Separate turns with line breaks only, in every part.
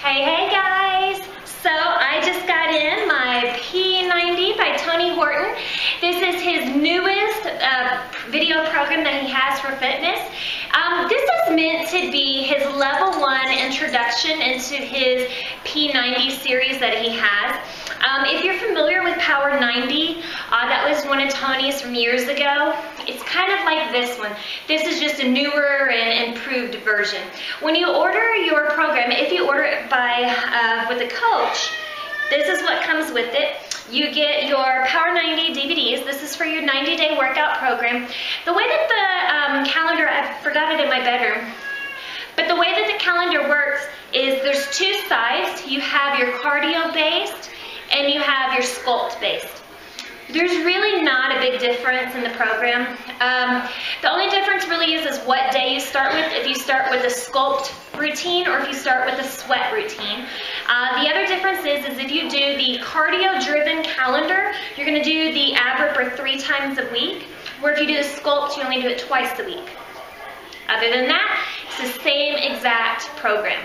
Hey guys! So I just got in my P90 by Tony Horton. This is his newest video program that he has for fitness. This is meant to be his level 1 introduction into his P90 series that he has. If you're familiar with Power 90, that was one of Tony's from years ago. It's kind of like this one. This is just a newer and improved version. When you order your program, if you order it by with a coach, this is what comes with it. You get your Power 90 DVDs. This is for your 90-day workout program. The way that the calendar, I forgot it in my bedroom, but the way that the calendar works is there's two sides. You have your cardio-based and you have your sculpt-based. There's really not a big difference in the program. The only difference really is what day you start with, if you start with a sculpt routine or if you start with a sweat routine. The other difference is if you do the cardio-driven calendar, you're going to do the ab ripper 3 times a week, where if you do the sculpt, you only do it twice a week. Other than that, it's the same exact program.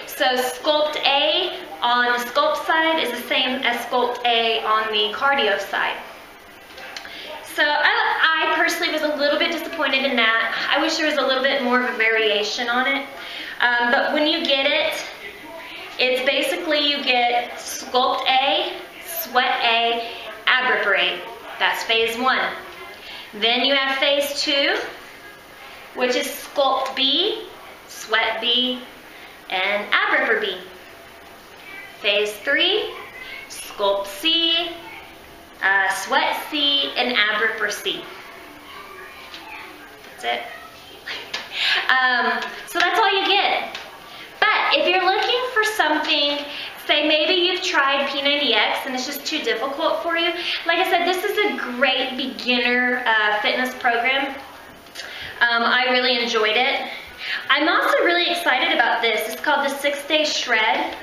So Sculpt A on the sculpt side is the same as Sculpt A on the cardio side. So I personally was a little bit disappointed in that. I wish there was a little bit more of a variation on it. But when you get it, it's basically you get Sculpt A, Sweat A, Ab Ripper A. That's phase 1. Then you have phase 2, which is Sculpt B, Sweat B, and Ab Ripper B. Phase 3, Sculpt C, Sweat C, and Ab Ripper C. That's it. So that's all you get. But if you're looking for something, say maybe you've tried P90X and it's just too difficult for you, like I said, this is a great beginner fitness program. I really enjoyed it. I'm also really excited about this. It's called the 6-Day Shred.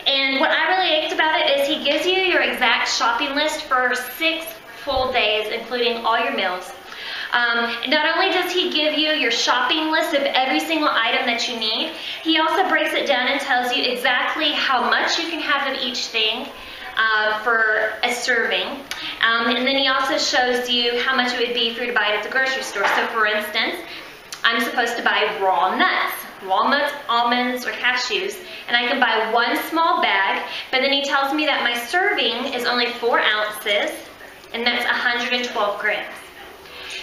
And what I really liked about it is he gives you your exact shopping list for 6 full days, including all your meals. Not only does he give you your shopping list of every single item that you need, he also breaks it down and tells you exactly how much you can have of each thing for a serving. And then he also shows you how much it would be for you to buy it at the grocery store. So for instance, I'm supposed to buy raw nuts, walnuts, almonds, or cashews, and I can buy 1 small bag, but then he tells me that my serving is only 4 ounces, and that's 112 grams.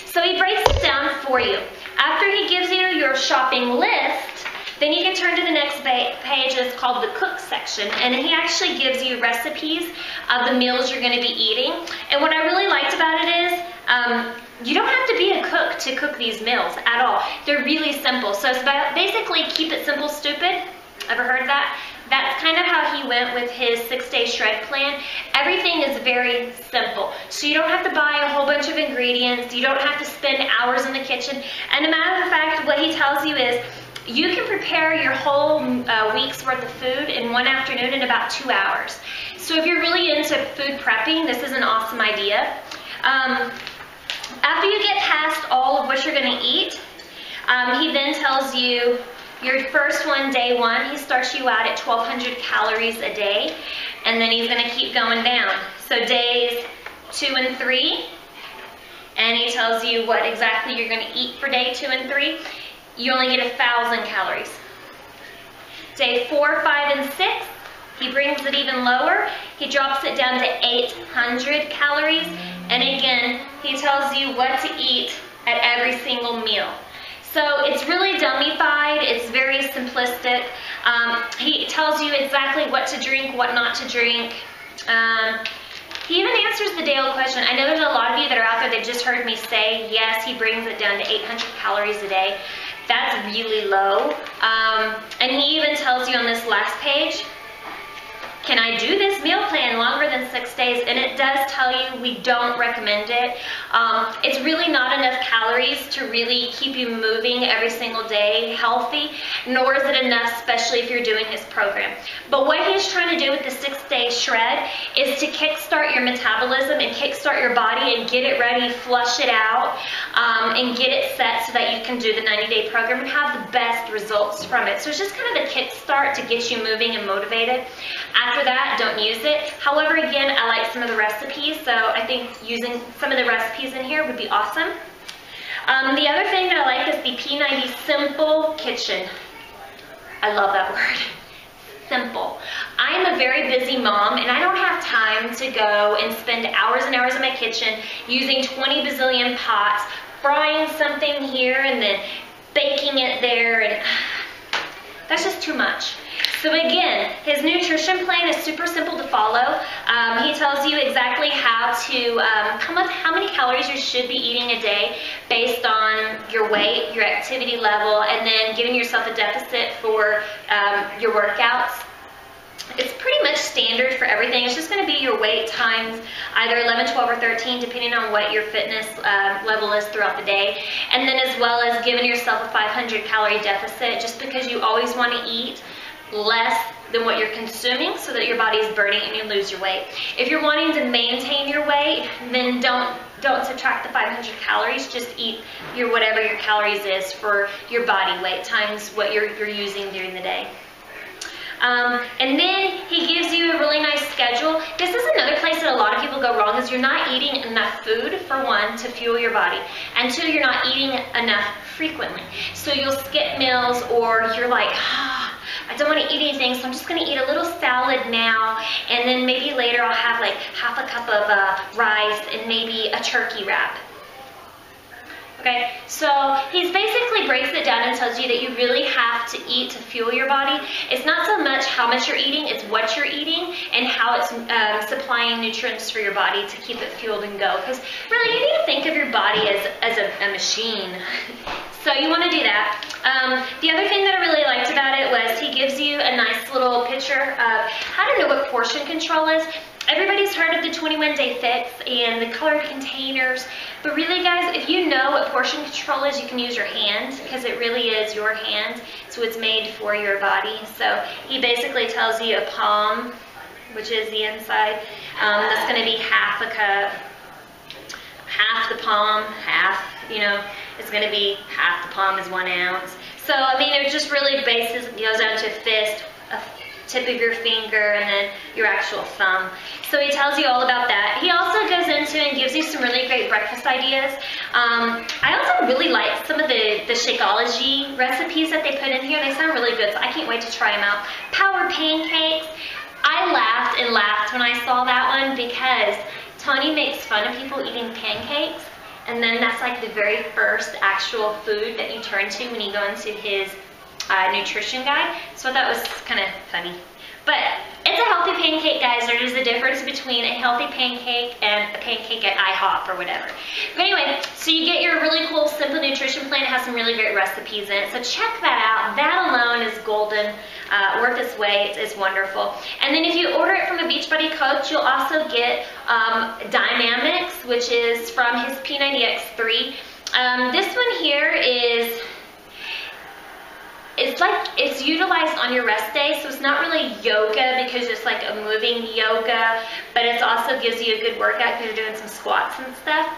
So he breaks it down for you. After he gives you your shopping list, then you can turn to the next page. It's called the cook section, and he actually gives you recipes of the meals you're going to be eating. And what I really liked about it is you don't have to be a cook to cook these meals at all. They're really simple. So it's about basically keep it simple, stupid. Ever heard that? That's kind of how he went with his 6-Day Shred plan. Everything is very simple. So you don't have to buy a whole bunch of ingredients. You don't have to spend hours in the kitchen. And a matter of fact, what he tells you is you can prepare your whole week's worth of food in 1 afternoon in about 2 hours. So if you're really into food prepping, this is an awesome idea. After you get past all of what you're going to eat, he then tells you your first one, day 1, he starts you out at 1,200 calories a day, and then he's going to keep going down. So days 2 and 3, and he tells you what exactly you're going to eat for day 2 and 3. You only get 1,000 calories. Day 4, 5, and 6, he brings it even lower. He drops it down to 800 calories, and again, he tells you what to eat at every single meal. So it's really dummified, it's very simplistic. He tells you exactly what to drink, what not to drink. He even answers the day-old question. I know there's a lot of you that are out there that just heard me say, yes, he brings it down to 800 calories a day. That's really low. And he even tells you on this last page, can I do this meal plan longer than 6 days? And it does tell you we don't recommend it. It's really not enough calories to really keep you moving every single day healthy, nor is it enough, especially if you're doing this program. But what he's trying to do with the 6-day shred is to kickstart your metabolism and kickstart your body and get it ready, flush it out, and get it set so that you can do the 90-day program and have the best results from it. So it's just kind of the kickstart to get you moving and motivated. After that, don't use it. However, again, I like some of the recipes, so I think using some of the recipes in here would be awesome. The other thing that I like is the P90 Simple Kitchen. I love that word. Simple. I'm a very busy mom and I don't have time to go and spend hours and hours in my kitchen using 20 bazillion pots, frying something here and then baking it there, and that's just too much. So again, his nutrition plan is super simple to follow. He tells you exactly how to come up how many calories you should be eating a day based on your weight, your activity level, and then giving yourself a deficit for your workouts. It's pretty much standard for everything. It's just going to be your weight times either 11, 12, or 13, depending on what your fitness level is throughout the day. And then as well as giving yourself a 500 calorie deficit, just because you always want to eat less than what you're consuming so that your body is burning and you lose your weight. If you're wanting to maintain your weight, then don't subtract the 500 calories. Just eat your whatever your calories is for your body weight times what you're using during the day. And then he gives you a really nice schedule. This is another place that a lot of people go wrong, is you're not eating enough food, for one, to fuel your body, and two, you're not eating enough frequently. So you'll skip meals, or you're like, I don't want to eat anything, so I'm just going to eat a little salad now, and then maybe later I'll have like half a cup of rice and maybe a turkey wrap. Okay, so he basically breaks it down and tells you that you really have to eat to fuel your body. It's not so much how much you're eating, it's what you're eating and how it's supplying nutrients for your body to keep it fueled and go. Because really, you need to think of your body as a machine. So you want to do that. The other thing that I really liked about it was he gives you a nice little picture of how to know what portion control is. Everybody's heard of the 21-day fix and the colored containers, but really guys, if you know what portion control is, you can use your hand, because it really is your hand, so it's made for your body. So he basically tells you a palm, which is the inside, that's going to be half a cup, half the palm, half, it's going to be half the palm is 1 ounce. So, I mean, it just really basically goes down to a fist, a tip of your finger, and then your actual thumb. So he tells you all about that. He also goes into and gives you some really great breakfast ideas. I also really like some of the Shakeology recipes that they put in here. They sound really good, so I can't wait to try them out. Power pancakes. I laughed and laughed when I saw that one, because Tony makes fun of people eating pancakes, and then that's like the very first actual food that you turn to when you go into his nutrition guide. So that was kind of funny. But it's a healthy pancake, guys. There is a difference between a healthy pancake and a pancake at IHOP or whatever. But anyway, so you get your really cool simple nutrition plan. It has some really great recipes in it. So check that out. That alone is golden. Worth its weight. It's wonderful. And then if you order it from a Beachbody coach, you'll also get Dynamics, which is from his P90X3. This one here is... it's utilized on your rest day, so it's not really yoga because it's like a moving yoga, but it also gives you a good workout because you're doing some squats and stuff.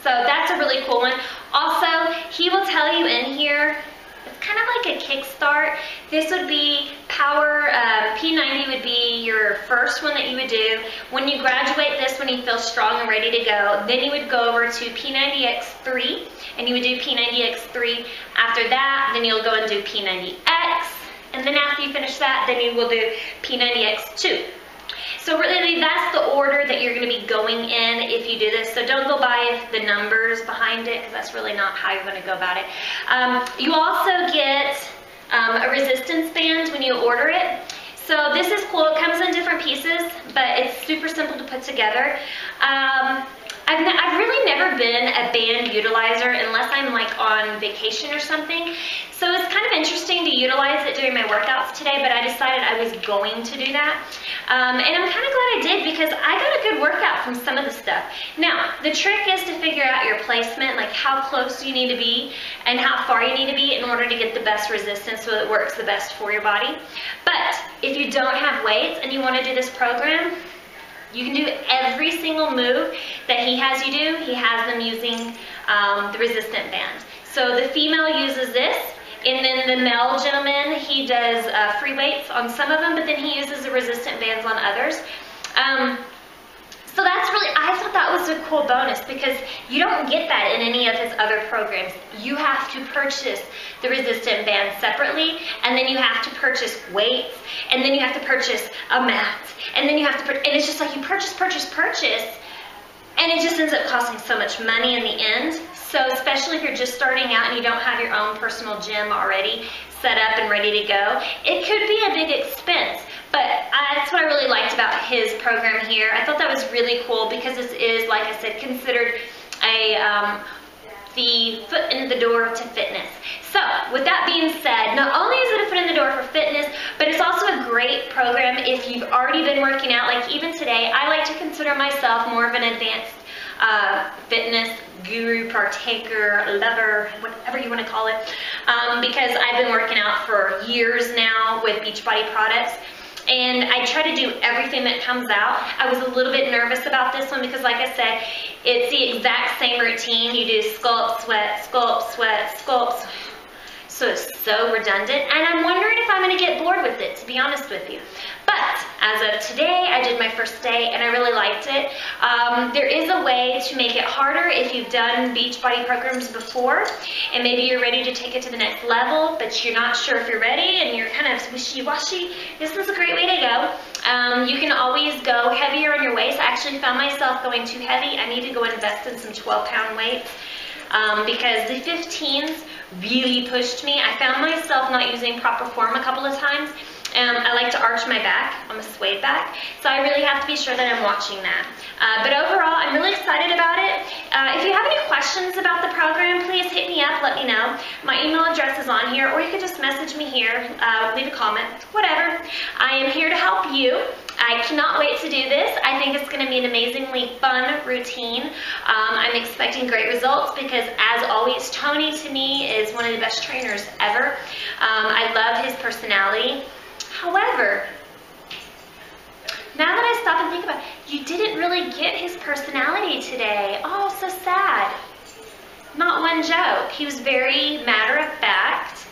So that's a really cool one. Also, he will tell you in here, it's kind of like a kickstart. This would be Power, P90 would be your first one that you would do. When you graduate this one, you feel strong and ready to go. Then you would go over to P90X3, and you would do P90X3. After that, then you'll go and do P90X. And then after you finish that, then you will do P90X2. So really, that's the order that you're going to be going in if you do this. So don't go by the numbers behind it, because that's really not how you're going to go about it. You also get a resistance band when you order it. So this is cool. It comes in different pieces, but it's super simple to put together. I've really never been a band utilizer unless I'm like on vacation or something. So it's kind of interesting to utilize it during my workouts today, but I decided I was going to do that. And I'm kind of glad I did because I got a good workout from some of the stuff. Now, the trick is to figure out your placement, like how close you need to be and how far you need to be in order to get the best resistance so it works the best for your body. But if you don't have weights and you want to do this program, you can do every single move that he has you do. He has them using the resistant band. So the female uses this, and then the male gentleman, he does free weights on some of them, but then he uses the resistant bands on others. So that's really, I thought that was a cool bonus because you don't get that in any of his other programs. You have to purchase the resistant band separately, and then you have to purchase weights, and then you have to purchase a mat, and then you have to, and it's just like you purchase, and it just ends up costing so much money in the end. So especially if you're just starting out and you don't have your own personal gym already set up and ready to go, it could be a big expense. But that's what I really liked about his program here. I thought that was really cool because this is, like I said, considered the foot in the door to fitness. So with that being said, not only is it a foot in the door for fitness, but it's also a great program if you've already been working out. Like even today, I like to consider myself more of an advanced fitness guru, partaker, lover, whatever you want to call it, because I've been working out for years now with Beachbody products. And I try to do everything that comes out. I was a little bit nervous about this one because, like I said, it's the exact same routine. You do sculpt, sweat, sculpt, sweat, sculpt. So it's so redundant. And I'm wondering if I'm going to get bored with it, to be honest with you. But as of today, I did my first day and I really liked it. There is a way to make it harder if you've done Beachbody programs before and maybe you're ready to take it to the next level, but you're not sure if you're ready and you're kind of wishy-washy. This is a great way to go. You can always go heavier on your waist. I actually found myself going too heavy. I need to go invest in some 12-pound weights because the 15s really pushed me. I found myself not using proper form a couple of times. I like to arch my back. I'm a suede back, so I really have to be sure that I'm watching that. But overall, I'm really excited about it. If you have any questions about the program, please hit me up, let me know. My email address is on here, or you could just message me here, leave a comment, whatever. I am here to help you. I cannot wait to do this. I think it's going to be an amazingly fun routine. I'm expecting great results because, as always, Tony to me is one of the best trainers ever. I love his personality. However, now that I stop and think about it, you didn't really get his personality today. Oh, so sad. Not one joke. He was very matter of fact.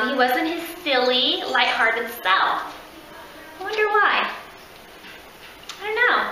He wasn't his silly, lighthearted self. I wonder why. I don't know.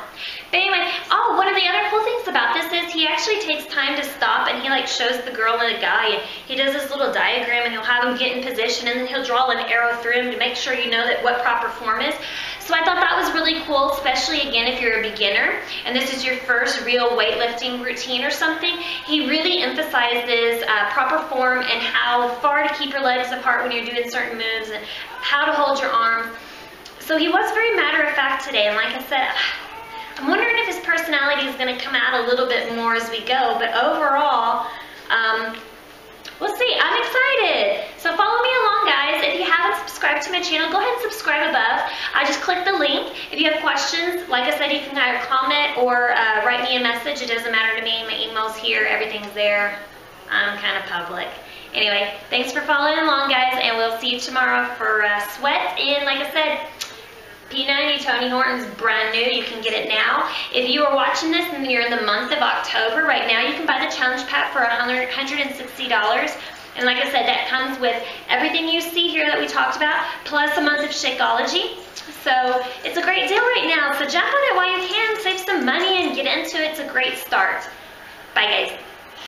But anyway, oh, one of the other cool things about this is he actually takes time to stop and he like shows the girl and the guy and he does this little diagram and he'll have them get in position and then he'll draw an arrow through him to make sure you know that what proper form is. So I thought that was really cool, especially again if you're a beginner and this is your first real weightlifting routine or something. He really emphasizes proper form and how far to keep your legs apart when you're doing certain moves and how to hold your arms. So he was very matter of fact today, and like I said, I'm wondering if his personality is going to come out a little bit more as we go, but overall, we'll see. I'm excited. So follow me along, guys. If you haven't subscribed to my channel, go ahead and subscribe above. I just click the link. If you have questions, like I said, you can either comment or write me a message. It doesn't matter to me. My email's here. Everything's there. I'm kind of public. Anyway, thanks for following along, guys, and we'll see you tomorrow for sweat. And like I said, P90 Tony Horton's brand new. You can get it now. If you are watching this and you're in the month of October, right now you can buy the challenge pack for $160. And like I said, that comes with everything you see here that we talked about, plus a month of Shakeology. So it's a great deal right now. So jump on it while you can, save some money and get into it. It's a great start. Bye, guys.